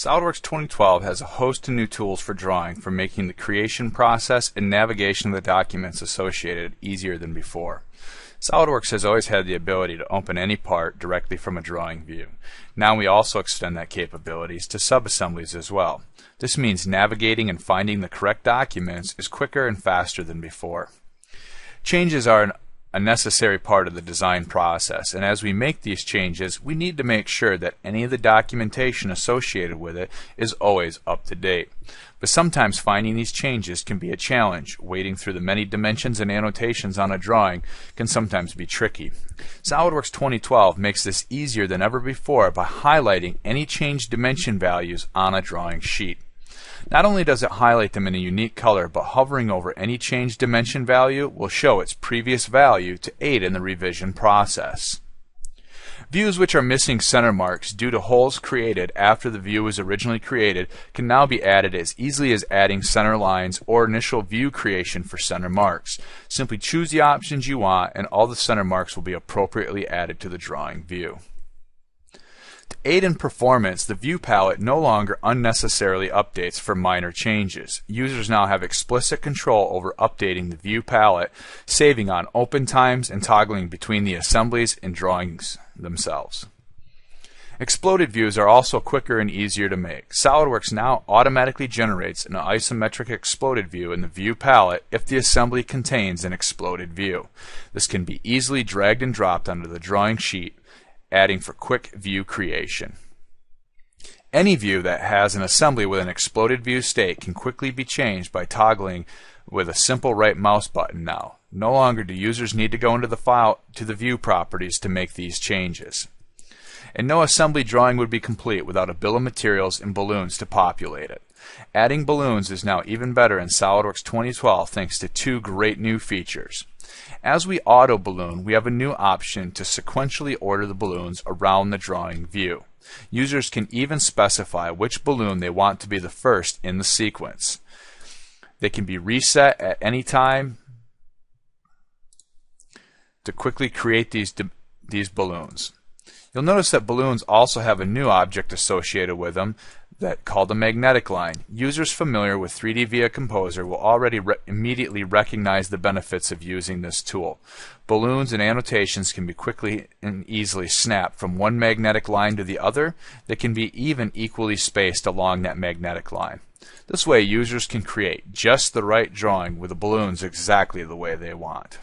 SOLIDWORKS 2012 has a host of new tools for drawing for making the creation process and navigation of the documents associated easier than before. SOLIDWORKS has always had the ability to open any part directly from a drawing view. Now we also extend that capabilities to sub-assemblies as well. This means navigating and finding the correct documents is quicker and faster than before. Changes are a necessary part of the design process, and as we make these changes, we need to make sure that any of the documentation associated with it is always up to date. But sometimes finding these changes can be a challenge. Wading through the many dimensions and annotations on a drawing can sometimes be tricky. SOLIDWORKS 2012 makes this easier than ever before by highlighting any changed dimension values on a drawing sheet. Not only does it highlight them in a unique color, but hovering over any changed dimension value will show its previous value to aid in the revision process. Views which are missing center marks due to holes created after the view was originally created can now be added as easily as adding center lines or initial view creation for center marks. Simply choose the options you want and all the center marks will be appropriately added to the drawing view. To aid in performance, the view palette no longer unnecessarily updates for minor changes. Users now have explicit control over updating the view palette, saving on open times and toggling between the assemblies and drawings themselves. Exploded views are also quicker and easier to make. SOLIDWORKS now automatically generates an isometric exploded view in the view palette if the assembly contains an exploded view. This can be easily dragged and dropped onto the drawing sheet, adding for quick view creation. Any view that has an assembly with an exploded view state can quickly be changed by toggling with a simple right mouse button now. No longer do users need to go into the file to the view properties to make these changes. And no assembly drawing would be complete without a bill of materials and balloons to populate it. Adding balloons is now even better in SOLIDWORKS 2012 thanks to two great new features. As we auto balloon, we have a new option to sequentially order the balloons around the drawing view. Users can even specify which balloon they want to be the first in the sequence. They can be reset at any time to quickly create these balloons. You'll notice that balloons also have a new object associated with them called a magnetic line. Users familiar with 3D via Composer will already immediately recognize the benefits of using this tool. Balloons and annotations can be quickly and easily snapped from one magnetic line to the other. They can be even equally spaced along that magnetic line. This way users can create just the right drawing with the balloons exactly the way they want.